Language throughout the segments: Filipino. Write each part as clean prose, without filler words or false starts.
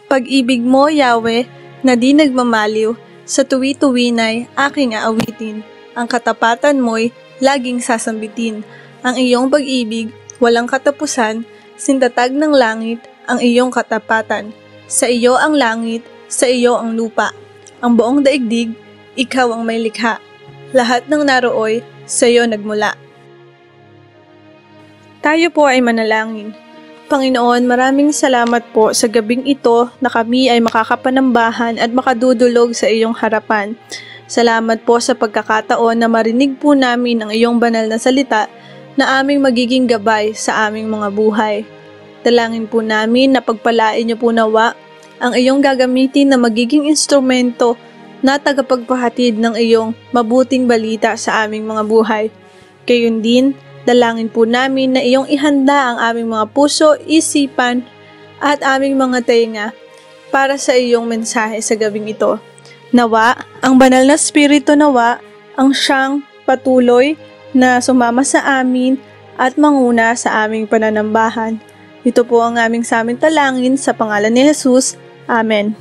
Pag-ibig mo, Yahweh, na di nagmamaliw, sa tuwi-tuwinay aking aawitin. Ang katapatan mo'y laging sasambitin. Ang iyong pag-ibig, walang katapusan, sintatag ng langit, ang iyong katapatan. Sa iyo ang langit, sa iyo ang lupa. Ang buong daigdig, ikaw ang may likha. Lahat ng narooy, sa iyo nagmula. Tayo po ay manalangin. Panginoon, maraming salamat po sa gabing ito na kami ay makakapanambahan at makadudulog sa iyong harapan. Salamat po sa pagkakataon na marinig po namin ang iyong banal na salita na aming magiging gabay sa aming mga buhay. Dalangin po namin na pagpalain niyo po nawa ang iyong gagamitin na magiging instrumento na tagapagpahatid ng iyong mabuting balita sa aming mga buhay. Gayon din, dalangin po namin na iyong ihanda ang aming mga puso, isipan, at aming mga tenga para sa iyong mensahe sa gabing ito. Nawa, ang banal na spirito nawa, ang siyang patuloy na sumama sa amin at manguna sa aming pananambahan. Ito po ang aming talangin sa pangalan ni Jesus. Amen.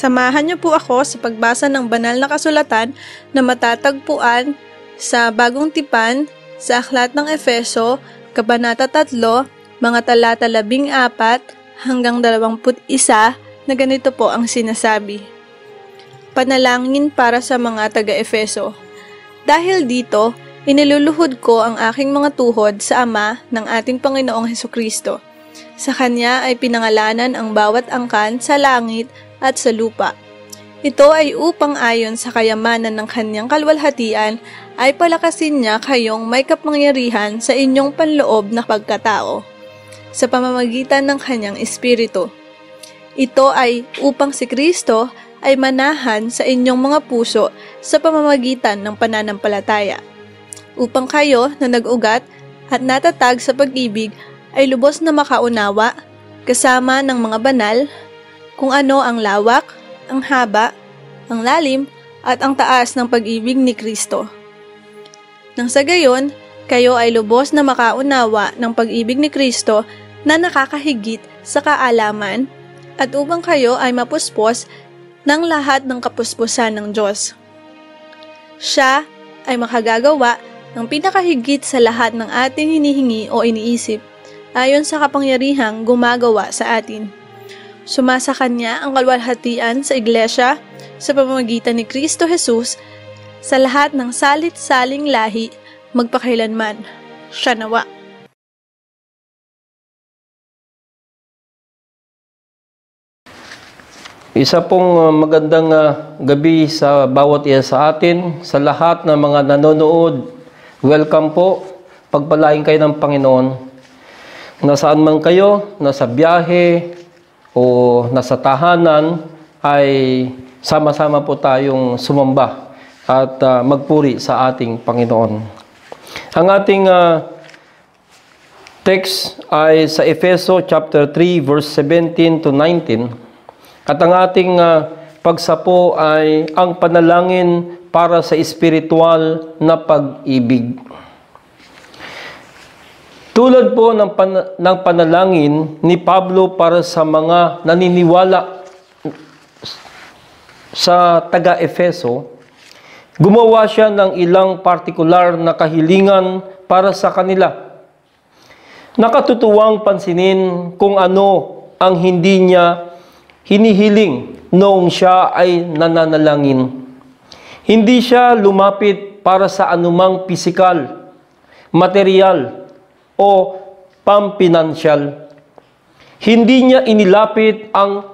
Samahan niyo po ako sa pagbasa ng banal na kasulatan na matatagpuan sa Bagong Tipan, sa Aklat ng Efeso, Kabanata 3, mga talata 14 hanggang 21, na ganito po ang sinasabi. Panalangin para sa mga taga-Efeso. Dahil dito, iniluluhod ko ang aking mga tuhod sa Ama ng ating Panginoong Hesukristo. Sa Kanya ay pinangalanan ang bawat angkan sa langit at sa lupa. Ito ay upang ayon sa kayamanan ng Kanyang kalwalhatian ay palakasin niya kayong may kapangyarihan sa inyong panloob na pagkatao sa pamamagitan ng Kanyang Espiritu. Ito ay upang si Kristo ay manahan sa inyong mga puso sa pamamagitan ng pananampalataya, upang kayo na nag-ugat at natatag sa pag-ibig ay lubos na makaunawa, kasama ng mga banal, kung ano ang lawak, ang haba, ang lalim, at ang taas ng pag-ibig ni Kristo. Nang sa gayon, kayo ay lubos na makaunawa ng pag-ibig ni Kristo na nakakahigit sa kaalaman, at upang kayo ay mapuspos ng lahat ng kapuspusan ng Diyos. Siya ay makagagawa ng pinakahigit sa lahat ng ating hinihingi o iniisip, ayon sa kapangyarihang gumagawa sa atin. Sumasa Kanya ang kalwalhatian sa Iglesia sa pamamagitan ni Kristo Jesus sa lahat ng salit-saling lahi magpakailanman. Siya nawa. Isa pong magandang gabi sa bawat isa sa atin, sa lahat ng mga nanonood. Welcome po. Pagpalain kayo ng Panginoon. Nasaan man kayo, nasa biyahe o nasa tahanan, ay sama-sama po tayong sumamba at magpuri sa ating Panginoon. Ang ating text ay sa Efeso chapter 3 verse 17 to 19. At ang ating pagsapo ay ang panalangin para sa espiritual na pag-ibig. Tulad po ng panalangin ni Pablo para sa mga naniniwala sa taga-Efeso, gumawa siya ng ilang partikular na kahilingan para sa kanila. Nakatutuwang pansinin kung ano ang hindi niya hinihiling noong siya ay nananalangin. Hindi siya lumapit para sa anumang pisikal, material, o pampinansyal. Hindi niya inilapit ang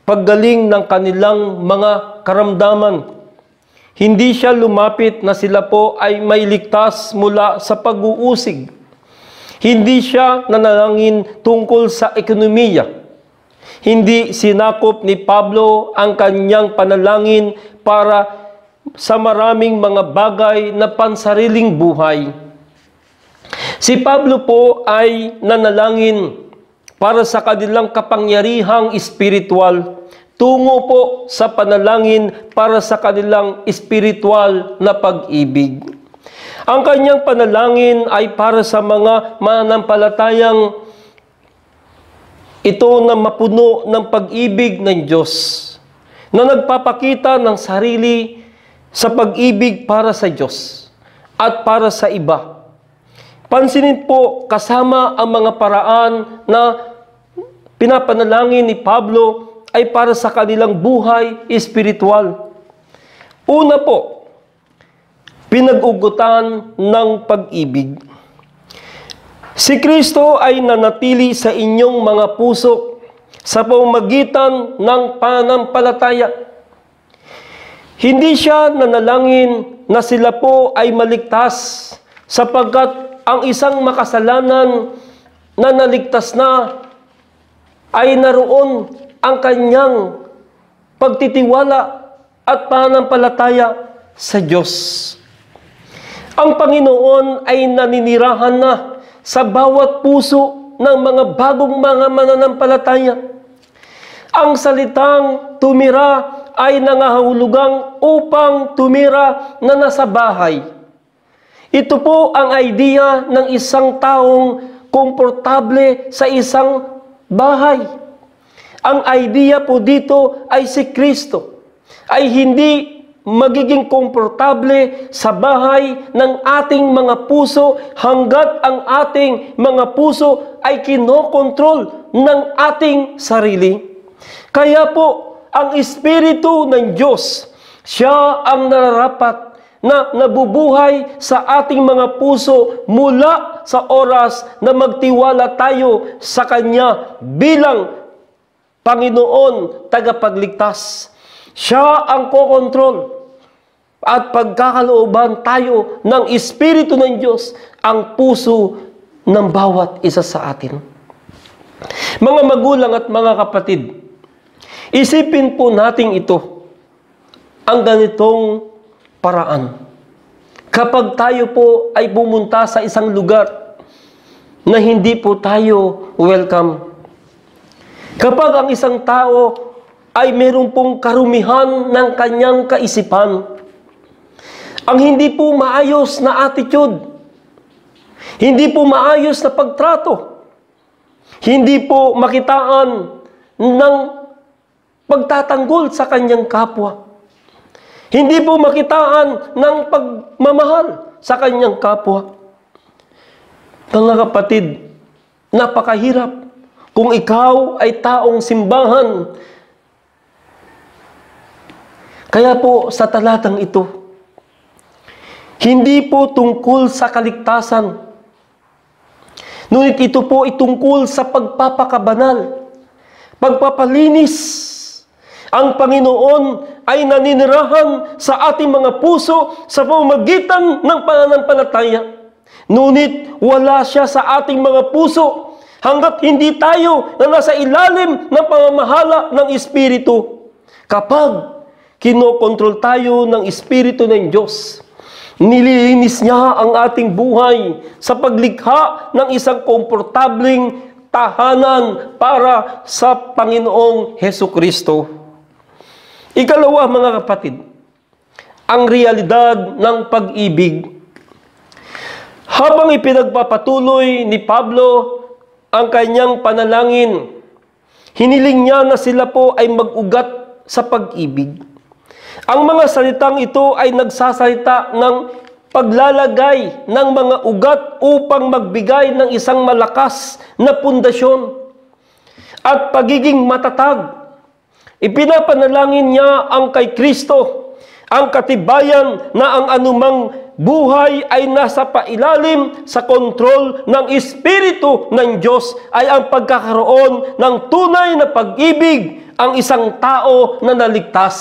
paggaling ng kanilang mga karamdaman. Hindi siya lumapit na sila po ay may ligtas mula sa pag-uusig. Hindi siya nanalangin tungkol sa ekonomiya. Hindi sinakop ni Pablo ang kanyang panalangin para sa maraming mga bagay na pansariling buhay. Si Pablo po ay nanalangin para sa kanilang kapangyarihang espiritual, tungo po sa panalangin para sa kanilang espiritual na pag-ibig. Ang kanyang panalangin ay para sa mga mananampalatayang ito na mapuno ng pag-ibig ng Diyos, na nagpapakita ng sarili sa pag-ibig para sa Diyos at para sa iba. Pansinin po kasama ang mga paraan na pinapanalangin ni Pablo ay para sa kanilang buhay espiritual. Una po, pinag-ugutan ng pag-ibig. Si Kristo ay nanatili sa inyong mga puso sa pamamagitan ng pananampalataya. Hindi siya nanalangin na sila po ay maligtas sapagkat ang isang makasalanan na naligtas na ay naroon ang kanyang pagtitiwala at pananampalataya sa Diyos. Ang Panginoon ay naninirahan na sa bawat puso ng mga bagong mga mananampalataya. Ang salitang tumira ay nangahulugang upang tumira na nasa bahay. Ito po ang idea ng isang taong komportable sa isang bahay. Ang idea po dito ay si Kristo ay hindi magiging komportable sa bahay ng ating mga puso hanggat ang ating mga puso ay kinokontrol ng ating sarili. Kaya po, ang Espiritu ng Diyos, siya ang nararapat na nabubuhay sa ating mga puso mula sa oras na magtiwala tayo sa Kanya bilang Panginoon tagapagligtas. Siya ang kokontrol at pagkakalooban tayo ng Espiritu ng Diyos ang puso ng bawat isa sa atin. Mga magulang at mga kapatid, isipin po natin ito, ang ganitong paraan. Kapag tayo po ay pumunta sa isang lugar na hindi po tayo welcome. Kapag ang isang tao ay meron pong karumihan ng kanyang kaisipan, ang hindi po maayos na attitude, hindi po maayos na pagtrato, hindi po makitaan ng pagtatanggol sa kanyang kapwa, hindi po makitaan ng pagmamahal sa kanyang kapwa. Mga kapatid, napakahirap kung ikaw ay taong simbahan. Kaya po sa talatang ito, hindi po tungkol sa kaligtasan, ngunit ito po ay tungkol sa pagpapakabanal, pagpapalinis. Ang Panginoon ay naninirahan sa ating mga puso sa pamamagitan ng pananampalataya. Ngunit wala siya sa ating mga puso hanggat hindi tayo na nasa ilalim ng pamamahala ng Espiritu. Kapag kinokontrol tayo ng Espiritu ng Diyos, nililinis niya ang ating buhay sa paglikha ng isang komportabling tahanan para sa Panginoong Hesukristo. Ikalawa, mga kapatid, ang realidad ng pag-ibig. Habang ipinagpapatuloy ni Pablo ang kanyang panalangin, hiniling niya na sila po ay mag-ugat sa pag-ibig. Ang mga salitang ito ay nagsasalita ng paglalagay ng mga ugat upang magbigay ng isang malakas na pundasyon at pagiging matatag. Ipinapanalangin niya ang kay Kristo, ang katibayan na ang anumang buhay ay nasa pailalim sa kontrol ng Espiritu ng Diyos ay ang pagkakaroon ng tunay na pag-ibig ang isang tao na naligtas.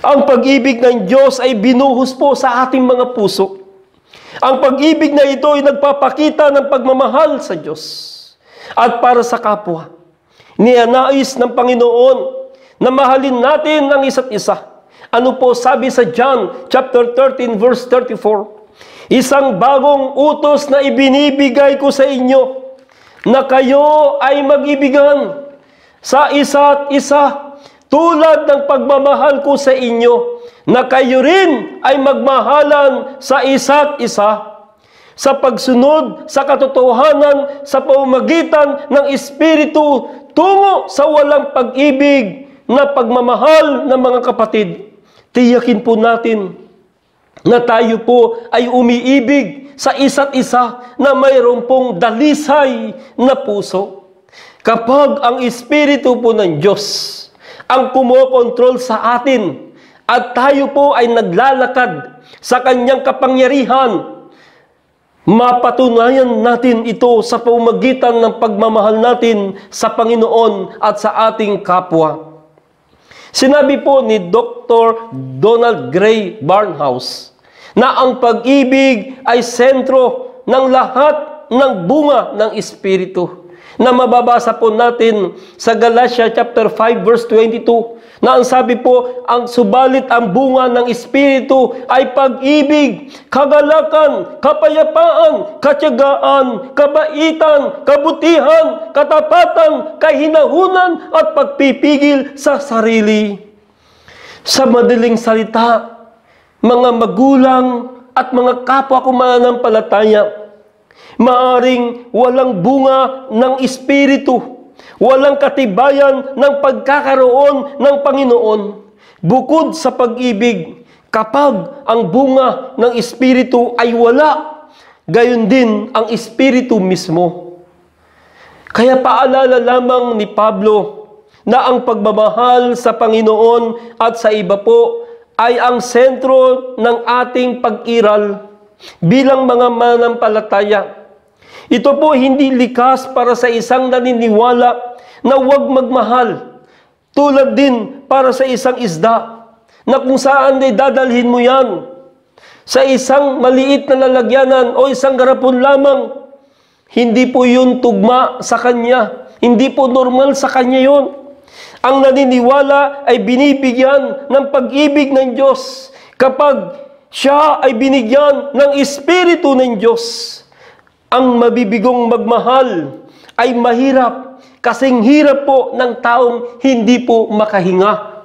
Ang pag-ibig ng Diyos ay binuhos po sa ating mga puso. Ang pag-ibig na ito ay nagpapakita ng pagmamahal sa Diyos at para sa kapwa. Nianais ng Panginoon na mahalin natin ang isa't isa. Ano po sabi sa John chapter 13 verse 34? Isang bagong utos na ibinibigay ko sa inyo, na kayo ay mag-ibigan sa isa't isa, tulad ng pagmamahal ko sa inyo, na kayo rin ay magmahalan sa isa't isa. Sa pagsunod sa katotohanan sa pamamagitan ng Espiritu tungo sa walang pag-ibig na pagmamahal ng mga kapatid, tiyakin po natin na tayo po ay umiibig sa isa't isa na mayroon pong dalisay na puso. Kapag ang Espiritu po ng Diyos ang kumokontrol sa atin at tayo po ay naglalakad sa kanyang kapangyarihan, mapatunayan natin ito sa pamamagitan ng pagmamahal natin sa Panginoon at sa ating kapwa. Sinabi po ni Dr. Donald Gray Barnhouse na ang pag-ibig ay sentro ng lahat ng bunga ng Espiritu, na mababasa po natin sa Galatia chapter 5 verse 22, na ang sabi po, ang subalit ang bunga ng Espiritu ay pag-ibig, kagalakan, kapayapaan, katiyagaan, kabaitan, kabutihan, katapatan, kahinahunan at pagpipigil sa sarili. Sa madaling salita, mga magulang at mga kapwa ko mananampalataya, maaring walang bunga ng Espiritu, walang katibayan ng pagkakaroon ng Panginoon bukod sa pag-ibig kapag ang bunga ng Espiritu ay wala. Gayon din ang Espiritu mismo. Kaya paalala lamang ni Pablo na ang pagmamahal sa Panginoon at sa iba po ay ang sentro ng ating pag-iral bilang mga mananampalataya. Ito po hindi likas para sa isang naniniwala na huwag magmahal. Tulad din para sa isang isda na kung saan ay dadalhin mo yan. Sa isang maliit na lalagyanan o isang garapon lamang, hindi po yun tugma sa kanya. Hindi po normal sa kanya yun. Ang naniniwala ay binibigyan ng pag-ibig ng Diyos kapag siya ay binigyan ng Espiritu ng Diyos. ang mabibigong magmahal ay mahirap, kasing hirap po ng taong hindi po makahinga.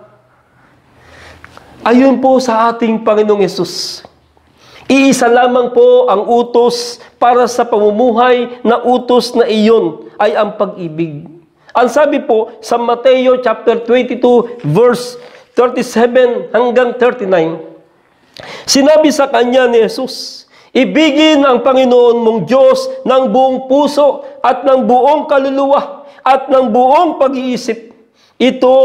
Ayon po sa ating Panginoong Yesus, iisa lamang po ang utos para sa pamumuhay na utos na iyon ay ang pag-ibig. Ang sabi po sa Mateo chapter 22 verse 37 hanggang 39, sinabi sa kanya ni Jesus, ibigin ang Panginoon mong Diyos ng buong puso at ng buong kaluluwa at ng buong pag-iisip. Ito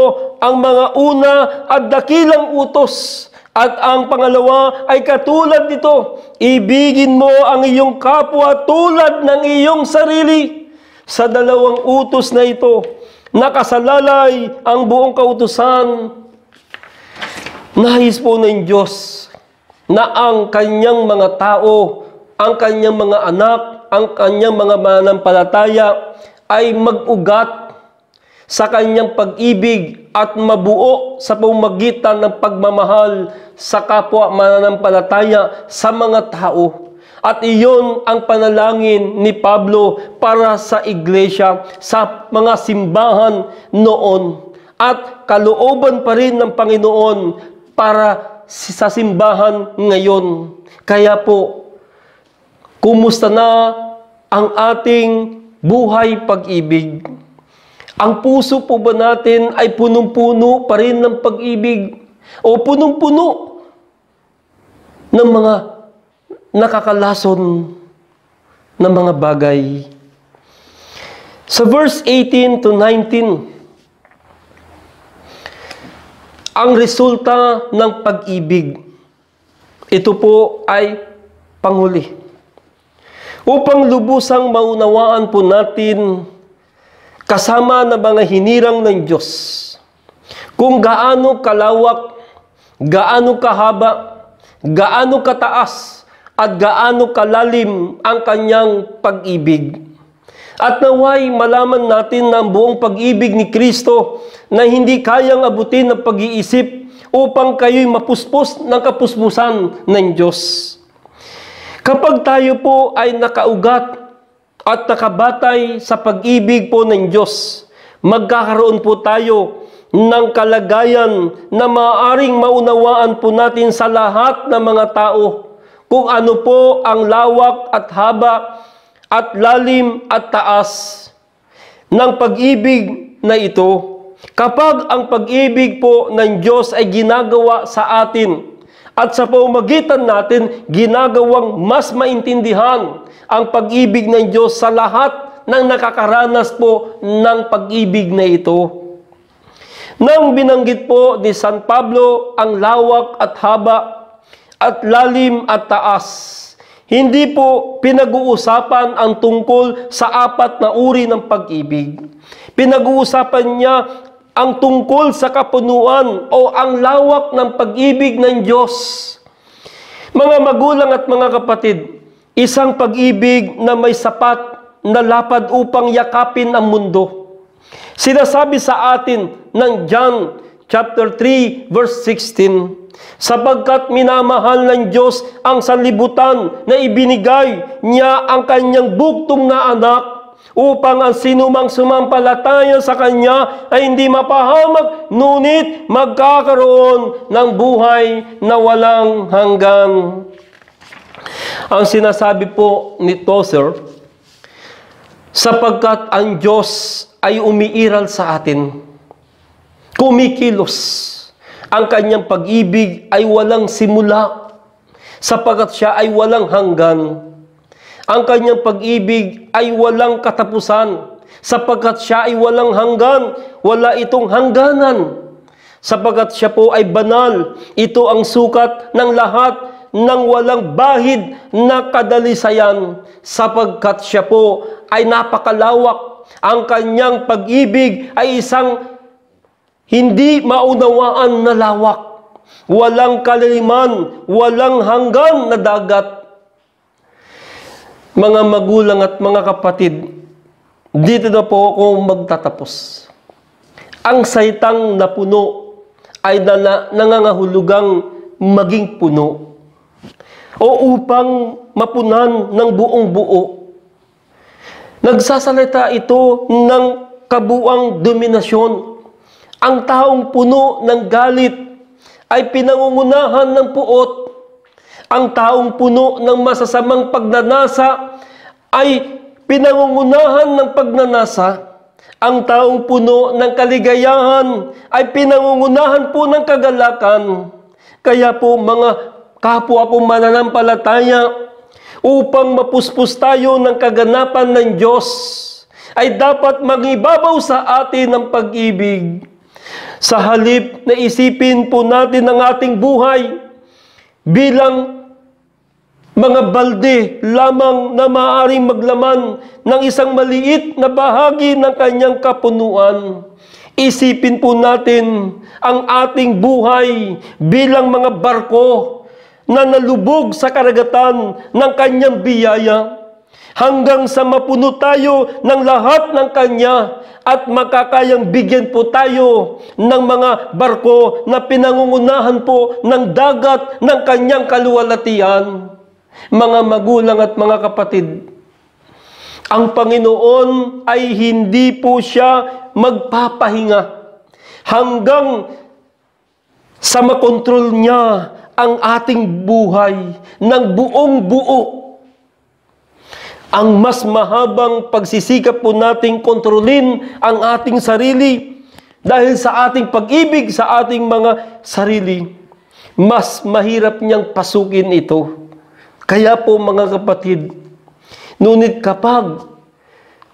ang mga una at dakilang utos. At ang pangalawa ay katulad nito, ibigin mo ang iyong kapwa tulad ng iyong sarili. Sa dalawang utos na ito, nakasalalay ang buong kautusan. Nais po ng Diyos na ang kanyang mga tao, ang kanyang mga anak, ang kanyang mga mananampalataya ay mag-ugat sa kanyang pag-ibig at mabuo sa pamamagitan ng pagmamahal sa kapwa mananampalataya sa mga tao. At iyon ang panalangin ni Pablo para sa iglesia, sa mga simbahan noon. At kalooban pa rin ng Panginoon para sa simbahan ngayon. Kaya po, kumusta na ang ating buhay pag-ibig? Ang puso po ba natin ay punong-puno pa rin ng pag-ibig? O punong-puno ng mga nakakalason na mga bagay? Sa verse 18 to 19, ang resulta ng pag-ibig, ito po ay panghuli. Upang lubusang maunawaan po natin kasama ng mga hinirang ng Diyos kung gaano kalawak, gaano kahaba, gaano kataas, at gaano kalalim ang kanyang pag-ibig. At naway malaman natin na ang buong pag-ibig ni Kristo na hindi kayang abutin ng pag-iisip upang kayo'y mapuspos ng kapuspusan ng Diyos. Kapag tayo po ay nakaugat at nakabatay sa pag-ibig po ng Diyos, magkakaroon po tayo ng kalagayan na maaaring maunawaan po natin sa lahat ng mga tao kung ano po ang lawak at haba at lalim at taas ng pag-ibig na ito. Kapag ang pag-ibig po ng Diyos ay ginagawa sa atin at sa pamamagitan natin ginagawang mas maintindihan ang pag-ibig ng Diyos sa lahat ng nakakaranas po ng pag-ibig na ito. Nang binanggit po ni San Pablo ang lawak at haba at lalim at taas, hindi po pinag-uusapan ang tungkol sa apat na uri ng pag-ibig. Pinag-uusapan niya ang tungkol sa kapunuan o ang lawak ng pag-ibig ng Diyos. Mga magulang at mga kapatid, isang pag-ibig na may sapat na lapad upang yakapin ang mundo. Sinasabi sa atin ng John chapter 3 verse 16, sapagkat minamahal ng Diyos ang sanlibutan na ibinigay niya ang kanyang buktong na anak upang ang sinumang sumampalataya sa Kanya ay hindi mapahamak, ngunit magkakaroon ng buhay na walang hanggan. Ang sinasabi po ni Tozer, sapagkat ang Diyos ay umiiral sa atin, kumikilos, ang kanyang pag-ibig ay walang simula, sapagkat siya ay walang hanggan. Ang kanyang pag-ibig ay walang katapusan, sapagkat siya ay walang hanggan, wala itong hangganan. Sapagkat siya po ay banal, ito ang sukat ng lahat ng walang bahid na kadalisayan, sapagkat siya po ay napakalawak. Ang kanyang pag-ibig ay isang hindi maunawaan na lawak, walang kaliliman, walang hanggan na dagat. Mga magulang at mga kapatid, dito na po ako magtatapos. Ang saitang na puno ay nangangahulugang maging puno o upang mapunan ng buong buo. Nagsasalita ito ng kabuang dominasyon. Ang taong puno ng galit ay pinangungunahan ng puot. Ang taong puno ng masasamang pagnanasa ay pinangungunahan ng pagnanasa. Ang taong puno ng kaligayahan ay pinangungunahan po ng kagalakan. Kaya po mga kapwa kong mananampalataya, upang mapuspos tayo ng kaganapan ng Diyos, ay dapat mangibabaw sa atin ang pag-ibig. Sa halip na isipin po natin ang ating buhay bilang mga balde lamang na maaaring maglaman ng isang maliit na bahagi ng kanyang kapunuan. Isipin po natin ang ating buhay bilang mga barko na nalubog sa karagatan ng kanyang biyaya hanggang sa mapuno tayo ng lahat ng kanya at makakayang bigyan po tayo ng mga barko na pinangungunahan po ng dagat ng kanyang kaluwalhatian. Mga magulang at mga kapatid, ang Panginoon ay hindi po siya magpapahinga hanggang sa makontrol niya ang ating buhay ng buong buo. Ang mas mahabang pagsisikap po nating kontrolin ang ating sarili dahil sa ating pag-ibig sa ating mga sarili, mas mahirap niyang pasukin ito. Kaya po mga kapatid, ngunit kapag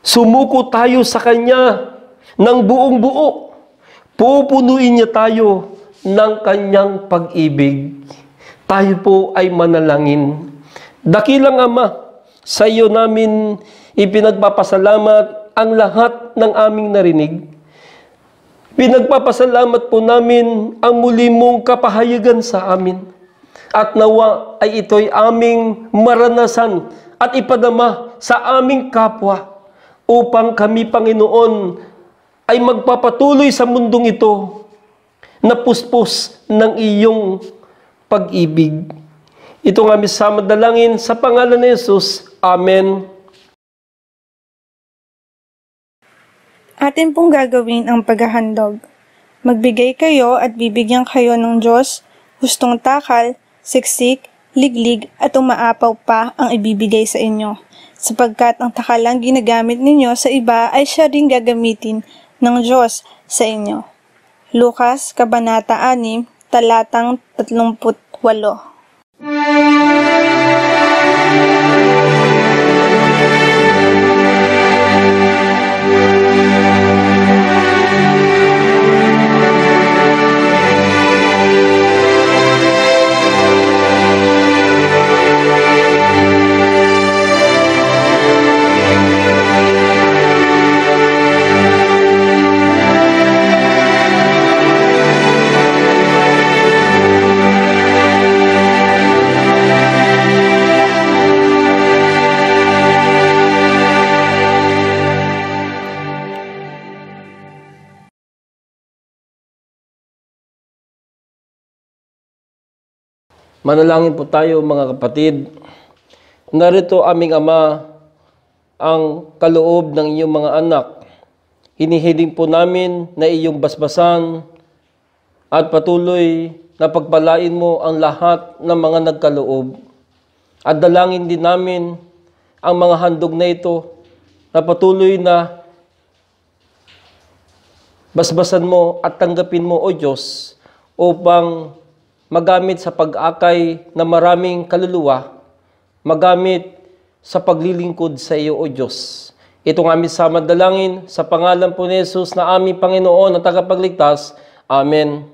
sumuko tayo sa Kanya ng buong buo, pupunuin niya tayo ng Kanyang pag-ibig. Tayo po ay manalangin. Dakilang Ama, sa iyo namin ipinagpapasalamat ang lahat ng aming narinig. Pinagpapasalamat po namin ang muli mong kapahayagan sa amin. At nawa ay ito'y aming maranasan at ipadama sa aming kapwa upang kami, Panginoon, ay magpapatuloy sa mundong ito na puspos ng iyong pag-ibig. Ito nga aming samadalangin sa pangalan ni Jesus. Amen. Atin pong gagawin ang paghahandog. Magbigay kayo at bibigyan kayo ng Diyos, hustong takal, siksik, liglig at umaapaw pa ang ibibigay sa inyo, sapagkat ang takalang ginagamit ninyo sa iba ay siya ring gagamitin ng Diyos sa inyo. Lukas, Kabanata 6, talatang 38. Manalangin po tayo mga kapatid. Narito aming Ama, ang kaloob ng iyong mga anak. Hinihiling po namin na iyong basbasan at patuloy na pagpalain mo ang lahat ng mga nagkaloob. At dalangin din namin ang mga handog na ito na patuloy na basbasan mo at tanggapin mo, O Diyos, upang magamit sa pag-akay na maraming kaluluwa, magamit sa paglilingkod sa iyo, O Diyos. Ito ng aming samadalangin sa pangalan po ni Jesus na aming Panginoon at tagapagligtas. Amen.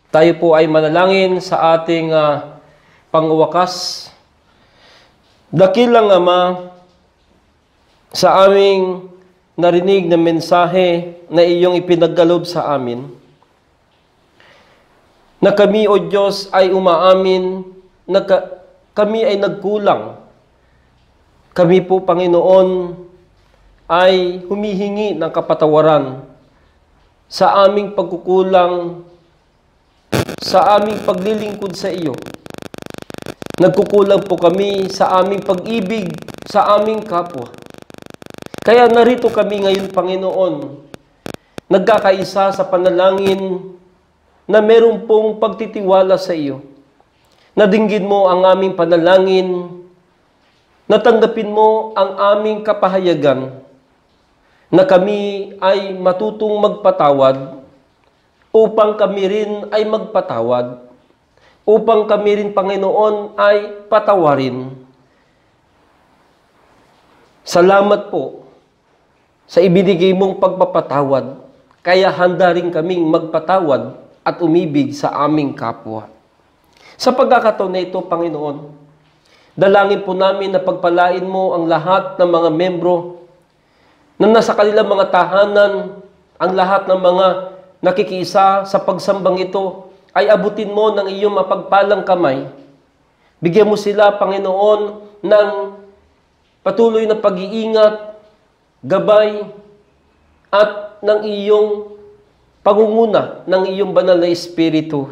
Tayo po ay manalangin sa ating pangwakas. Dakilang Ama, sa aming narinig na mensahe na iyong ipinagkaloob sa amin, na kami, O Diyos, ay umaamin na kami ay nagkulang. Kami po, Panginoon, ay humihingi ng kapatawaran sa aming pagkukulang, sa aming paglilingkod sa iyo. Nagkukulang po kami sa aming pag-ibig sa aming kapwa. Kaya narito kami ngayon, Panginoon, nagkakaisa sa panalangin na meron pong pagtitiwala sa iyo. Nadinggin mo ang aming panalangin, natanggapin mo ang aming kapahayagan na kami ay matutong magpatawad upang kami rin ay magpatawad, upang kami rin, Panginoon, ay patawarin. Salamat po sa ibinigay mong pagpapatawad, kaya handa rin kaming magpatawad at umibig sa aming kapwa. Sa pagkakataon na ito, Panginoon, dalangin po namin na pagpalain mo ang lahat ng mga membro na nasa kanilang mga tahanan, ang lahat ng mga nakikiisa sa pagsambang ito, ay abutin mo ng iyong mapagpalang kamay. Bigyan mo sila, Panginoon, ng patuloy na pag-iingat, gabay, at ng iyong pangunguna ng iyong banal na Espiritu.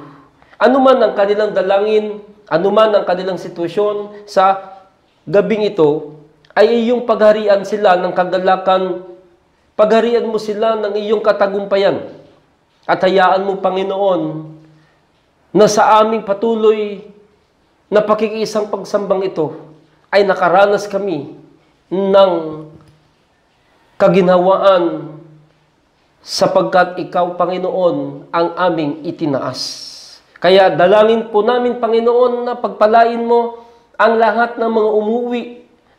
Ano man ang kanilang dalangin, ano man ang kanilang sitwasyon sa gabing ito, ay iyong pagharian sila ng kagalakan, pagharian mo sila ng iyong katagumpayan. At hayaan mo, Panginoon, na sa aming patuloy na pakikiisang pagsambang ito, ay nakaranas kami ng kaginhawaan sapagkat ikaw, Panginoon, ang aming itinaas. Kaya dalangin po namin, Panginoon, na pagpalain mo ang lahat ng mga umuwi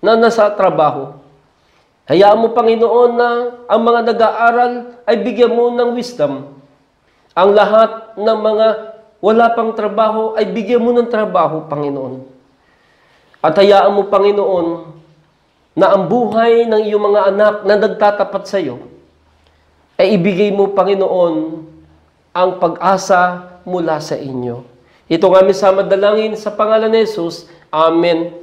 na nasa trabaho. Hayaan mo, Panginoon, na ang mga nag-aaral ay bigyan mo ng wisdom. Ang lahat ng mga wala pang trabaho ay bigyan mo ng trabaho, Panginoon. At hayaan mo, Panginoon, na ang buhay ng iyong mga anak na nagtatapat sa iyo, ay ibigay mo, Panginoon, ang pag-asa mula sa inyo. Ito nga aming sa madalangin sa pangalan ni Jesus. Amen.